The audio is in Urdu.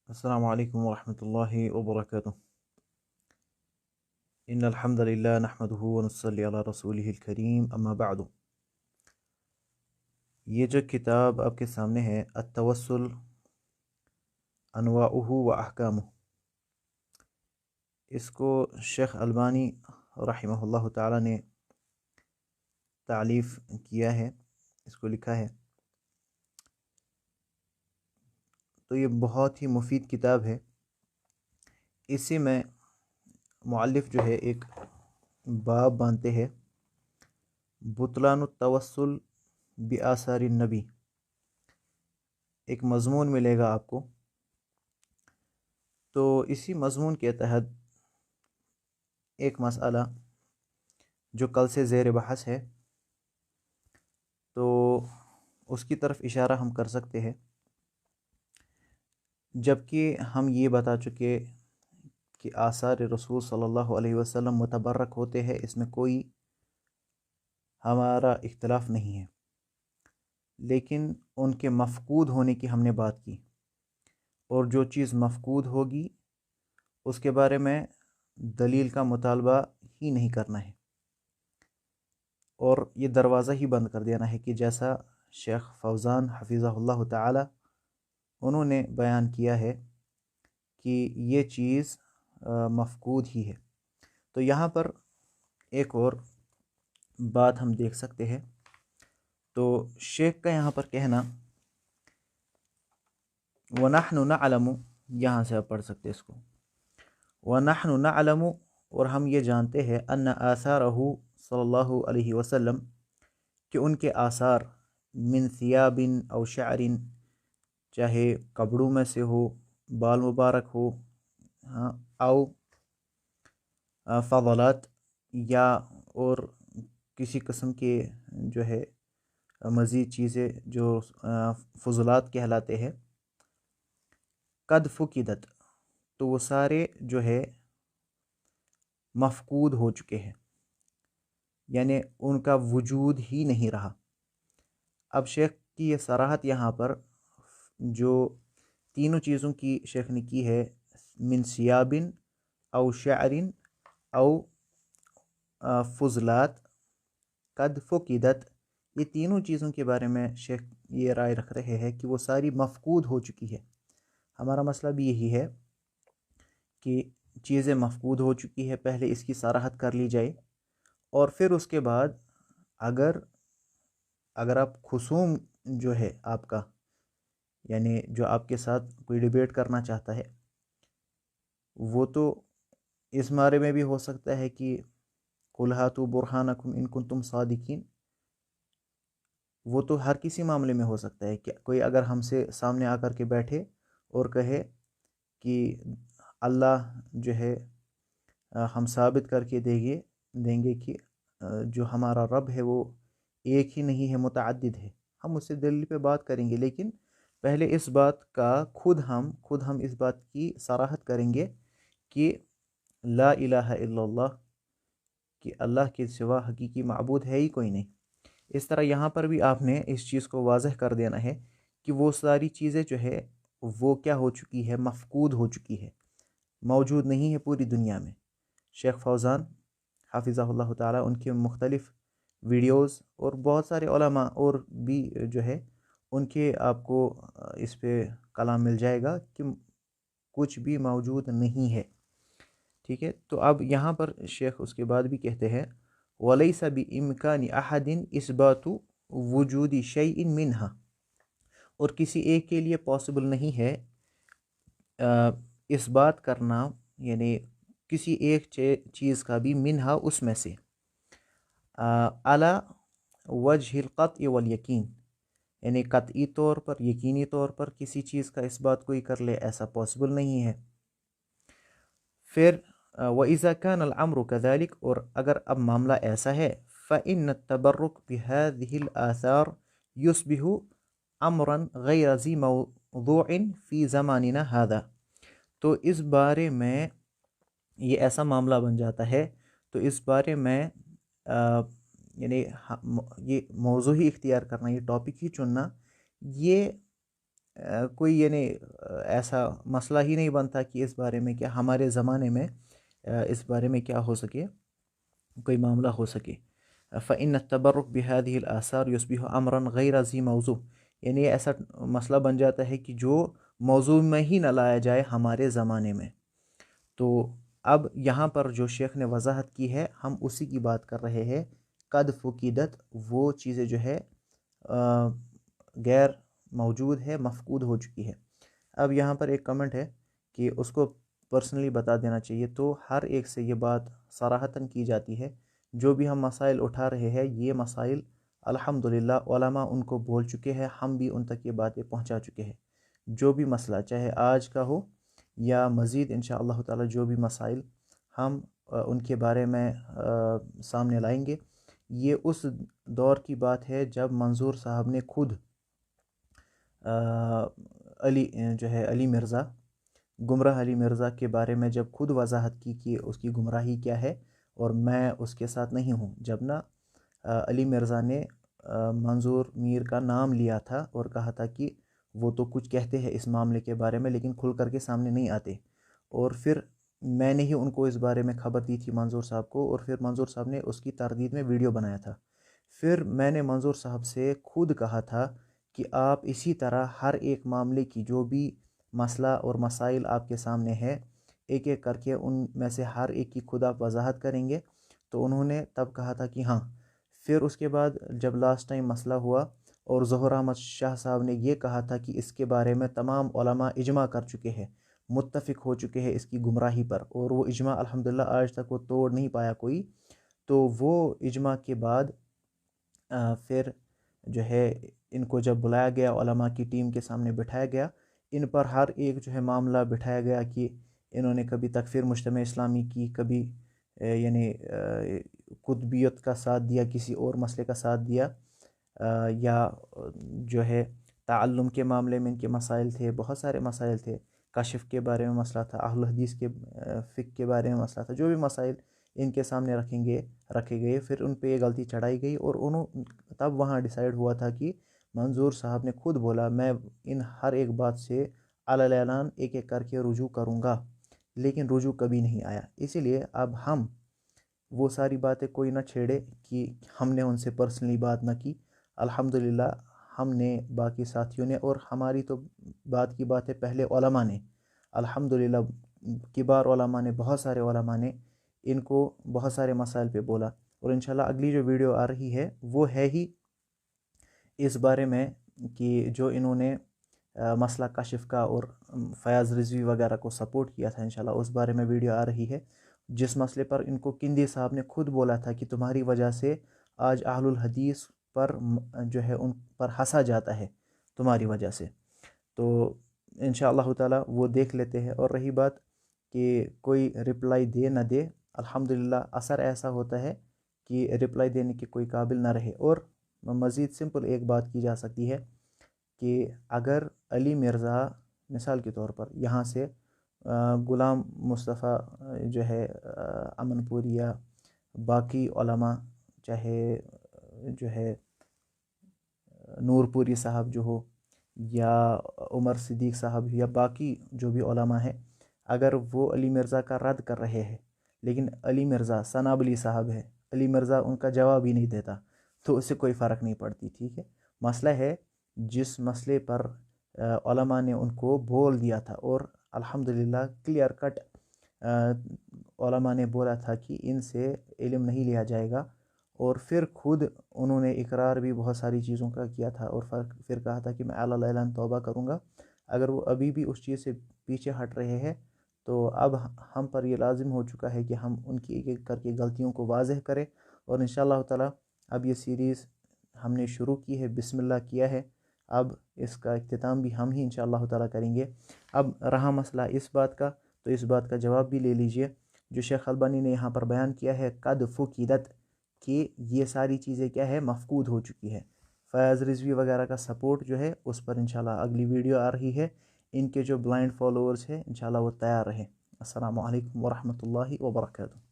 السلام علیکم ورحمۃ اللہ وبرکاتہ۔ ان الحمد للہ نحمده ونصلی علی رسولہ الکریم، اما بعد۔ یہ جو کتاب آپ کے سامنے ہے، التوسل انواعہ و احکامہ، اس کو شیخ البانی رحمہ اللہ تعالی نے تالیف کیا ہے، اس کو لکھا ہے۔ تو یہ بہت ہی مفید کتاب ہے۔ اسی میں مؤلف جو ہے ایک باب باندھتے ہیں، بطلان التوسل بآثار النبی، ایک مضمون ملے گا آپ کو۔ تو اسی مضمون کے تحت ایک مسئلہ جو کل سے زیر بحث ہے، تو اس کی طرف اشارہ ہم کر سکتے ہیں، جبکہ ہم یہ بتا چکے کہ آثار رسول صلی اللہ علیہ وسلم متبرک ہوتے ہیں، اس میں کوئی ہمارا اختلاف نہیں ہے، لیکن ان کے مفقود ہونے کی ہم نے بات کی، اور جو چیز مفقود ہوگی اس کے بارے میں دلیل کا مطالبہ ہی نہیں کرنا ہے، اور یہ دروازہ ہی بند کر دینا ہے کہ جیسا شیخ فوزان حفظہ اللہ تعالی انہوں نے بیان کیا ہے کہ یہ چیز مفقود ہی ہے۔ تو یہاں پر ایک اور بات ہم دیکھ سکتے ہیں۔ تو شیخ کا یہاں پر کہنا، وَنَحْنُ نَعْلَمُ، یہاں سے آپ پڑھ سکتے اس کو، وَنَحْنُ نَعْلَمُ، اور ہم یہ جانتے ہیں، أَنَّ آثَارَهُ صلی اللہ علیہ وسلم، کہ ان کے آثار، من ثیاب او شعر، چاہے کپڑوں میں سے ہو، بال مبارک ہو، او فضلات، یا اور کسی قسم کے جو ہے مزید چیزیں جو فضلات کہلاتے ہیں، قد فقدت، تو وہ سارے جو ہے مفقود ہو چکے ہیں، یعنی ان کا وجود ہی نہیں رہا۔ اب شیخ کی یہ صراحت یہاں پر جو تینوں چیزوں کی شیخ نے کی ہے، من ثیاب او شعر او فضلات قد فقدت، یہ تینوں چیزوں کے بارے میں شیخ یہ رائے رکھ رہے ہیں کہ وہ ساری مفقود ہو چکی ہے۔ ہمارا مسئلہ بھی یہی ہے کہ چیزیں مفقود ہو چکی ہے، پہلے اس کی صراحت کر لی جائے، اور پھر اس کے بعد اگر آپ خصوم جو ہے آپ کا، یعنی جو آپ کے ساتھ کوئی ڈیبیٹ کرنا چاہتا ہے، وہ تو اس بارے میں بھی ہو سکتا ہے کہ قُلْ هَاتُوا بُرْهَانَكُمْ إِن كُنتُمْ صَادِقِينَ، وہ تو ہر کسی معاملے میں ہو سکتا ہے کہ کوئی اگر ہم سے سامنے آ کر کے بیٹھے اور کہے کہ اللہ جو ہے ہم ثابت کر کے دیں گے کہ جو ہمارا رب ہے وہ ایک ہی نہیں ہے، متعدد ہے، ہم اس سے دلیل پہ بات کریں گے، لیکن پہلے اس بات کا خود ہم اس بات کی صراحت کریں گے کہ لا الہ الا اللہ، کہ اللہ کے سوا حقیقی معبود ہے ہی کوئی نہیں۔ اس طرح یہاں پر بھی آپ نے اس چیز کو واضح کر دینا ہے کہ وہ ساری چیزیں جو ہے وہ کیا ہو چکی ہے، مفقود ہو چکی ہے، موجود نہیں ہے پوری دنیا میں۔ شیخ فوزان حافظہ اللہ تعالیٰ، ان کے مختلف ویڈیوز اور بہت سارے علماء اور بھی جو ہے ان کے آپ کو اس پہ کلام مل جائے گا کہ کچھ بھی موجود نہیں ہے، ٹھیک ہے۔ تو اب یہاں پر شیخ اس کے بعد بھی کہتے ہیں، وَلَيْسَ بِإِمْكَانِ أَحَدٍ إِثْبَاتُ وُجُودِ شَيْءٍ مِنْهَا، اور کسی ایک کے لیے پاسبل نہیں ہے اس بات کرنا، یعنی کسی ایک چیز کا بھی، منہا اس میں سے، علی وجہ القطع والیقین، یعنی قطعی طور پر، یقینی طور پر کسی چیز کا اس بات کوئی کر لے، ایسا پاسبل نہیں ہے۔ پھر وَإِذَا كَانَ الْأَمْرُ كَذَلِكَ، اور اگر اب معاملہ ایسا ہے، فَإِنَّ التَّبَرُّكَ بِهَذِهِ الْآثَارِ يُصْبِحُ أَمْرًا غَيْرَ ذِي مَوْضُوعٍ فِي زَمَانِنَا هَذَا، تو اس بارے میں یہ ایسا معاملہ بن جاتا ہے، تو اس بارے میں یعنی یہ موضوع ہی اختیار کرنا، یہ ٹاپک ہی چننا، یہ کوئی یعنی ایسا مسئلہ ہی نہیں بنتا کہ اس بارے میں کیا ہمارے زمانے میں اس بارے میں کیا ہو سکے، کوئی معاملہ ہو سکے۔ فإن التبرک بهذه الآثار يصبح امرا غیر ذی موضوع، یعنی ایسا مسئلہ بن جاتا ہے کہ جو موضوع میں ہی نہ لایا جائے ہمارے زمانے میں۔ تو اب یہاں پر جو شیخ نے وضاحت کی ہے ہم اسی کی بات کر رہے ہیں۔ قد فقدت، وہ چیزیں جو ہے غیر موجود ہے، مفقود ہو چکی ہے۔ اب یہاں پر ایک کمنٹ ہے کہ اس کو پرسنلی بتا دینا چاہیے، تو ہر ایک سے یہ بات صراحتاً کی جاتی ہے، جو بھی ہم مسائل اٹھا رہے ہیں یہ مسائل الحمدللہ علماء ان کو بول چکے ہیں، ہم بھی ان تک یہ باتیں پہنچا چکے ہیں۔ جو بھی مسئلہ چاہے آج کا ہو یا مزید انشاءاللہ تعالی جو بھی مسائل ہم ان کے بارے میں سامنے لائیں گے، یہ اس دور کی بات ہے جب منظور صاحب نے خود علی مرزا، گمراہ علی مرزا کے بارے میں جب خود وضاحت کی کہ اس کی گمراہی کیا ہے اور میں اس کے ساتھ نہیں ہوں، جب نہ علی مرزا نے منظور میر کا نام لیا تھا اور کہا تھا کہ وہ تو کچھ کہتے ہیں اس معاملے کے بارے میں لیکن کھل کر کے سامنے نہیں آتے، اور پھر میں نے ہی ان کو اس بارے میں خبر دی تھی منظور صاحب کو، اور پھر منظور صاحب نے اس کی تردید میں ویڈیو بنایا تھا۔ پھر میں نے منظور صاحب سے خود کہا تھا کہ آپ اسی طرح ہر ایک معاملے کی جو بھی مسئلہ اور مسائل آپ کے سامنے ہے ایک ایک کر کے ان میں سے ہر ایک کی خود آپ وضاحت کریں گے، تو انہوں نے تب کہا تھا کہ ہاں۔ پھر اس کے بعد جب لاسٹ ٹائم مسئلہ ہوا اور ظہور احمد شاہ صاحب نے یہ کہا تھا کہ اس کے بارے میں تمام علماء اجماع کر چکے ہیں، متفق ہو چکے ہیں اس کی گمراہی پر، اور وہ اجماع الحمدللہ آج تک وہ توڑ نہیں پایا کوئی، تو وہ اجماع کے بعد پھر جو ہے ان کو جب بلایا گیا، علماء کی ٹیم کے سامنے بٹھایا گیا، ان پر ہر ایک جو ہے معاملہ بٹھایا گیا کہ انہوں نے کبھی تکفیر مجتمع اسلامی کی، کبھی یعنی قطبیت کا ساتھ دیا، کسی اور مسئلے کا ساتھ دیا، یا جو ہے تعلم کے معاملے میں ان کے مسائل تھے، بہت سارے مسائل تھے، کشف کے بارے میں مسئلہ تھا، اہل حدیث کے فقہ کے بارے میں مسئلہ تھا، جو بھی مسائل ان کے سامنے رکھے گئے، پھر ان پہ یہ غلطی چڑھائی گئی، اور تب وہاں ڈیسائیڈ ہوا تھا کہ منظور صاحب نے خود بولا میں ان ہر ایک بات سے علی اعلان ایک ایک کر کے رجوع کروں گا، لیکن رجوع کبھی نہیں آیا۔ اسی لیے اب ہم وہ ساری باتیں کوئی نہ چھیڑے کہ ہم نے ان سے پرسنلی بات نہ کی، الحمدللہ ہم نے، باقی ساتھیوں نے، اور ہماری تو بات کی بات ہے پہلے علماء نے، الحمدللہ کبار علماء نے، بہت سارے علماء نے ان کو بہت سارے مسائل پہ بولا، اور انشاءاللہ اگلی جو ویڈیو آ رہی ہے وہ ہے ہی اس بارے میں کہ جو انہوں نے مسئلہ کشف کا اور فیاض رضوی وغیرہ کو سپورٹ کیا تھا، انشاءاللہ اس بارے میں ویڈیو آ رہی ہے، جس مسئلے پر ان کو کندی صاحب نے خود بولا تھا کہ تمہاری وجہ سے آج اہل الحدیث پر جو ہے ان پر ہنسا جاتا ہے تمہاری وجہ سے۔ تو انشاءاللہ تعالی وہ دیکھ لیتے ہیں، اور رہی بات کہ کوئی رپلائی دے نہ دے، الحمدللہ اثر ایسا ہوتا ہے کہ رپلائی دینے کے کوئی قابل نہ رہے۔ اور مزید سمپل ایک بات کی جا سکتی ہے کہ اگر علی مرزا مثال کے طور پر یہاں سے غلام مصطفیٰ جو ہے امن پوری یا باقی علماء، چاہے جو ہے نور پوری صاحب جو ہو یا عمر صدیق صاحب یا باقی جو بھی علماء ہیں، اگر وہ علی مرزا کا رد کر رہے ہیں لیکن علی مرزا ثنابلی صاحب ہے، علی مرزا ان کا جواب ہی نہیں دیتا، تو اس سے کوئی فرق نہیں پڑتی، ٹھیک ہے۔ مسئلہ ہے جس مسئلے پر علماء نے ان کو بول دیا تھا، اور الحمدللہ کلیئر کٹ علماء نے بولا تھا کہ ان سے علم نہیں لیا جائے گا، اور پھر خود انہوں نے اقرار بھی بہت ساری چیزوں کا کیا تھا، اور پھر کہا تھا کہ میں علی اعلان توبہ کروں گا۔ اگر وہ ابھی بھی اس چیز سے پیچھے ہٹ رہے ہیں تو اب ہم پر یہ لازم ہو چکا ہے کہ ہم ان کی ایک ایک کر کے غلطیوں کو واضح کریں، اور انشاءاللہ تعالی اب یہ سیریز ہم نے شروع کی ہے، بسم اللہ کیا ہے، اب اس کا اختتام بھی ہم ہی انشاءاللہ تعالی کریں گے۔ اب رہا مسئلہ اس بات کا، تو اس بات کا جواب بھی لے لیجئے جو شیخ البانی نے یہاں پر بیان کیا ہے، قد فقدت، کہ یہ ساری چیزیں کیا ہے، مفقود ہو چکی ہے۔ فیاض رضوی وغیرہ کا سپورٹ جو ہے اس پر انشاءاللہ اگلی ویڈیو آ رہی ہے، ان کے جو بلائنڈ فالوورز ہیں انشاءاللہ وہ تیار رہیں۔ السلام علیکم ورحمۃ اللہ وبرکاتہ۔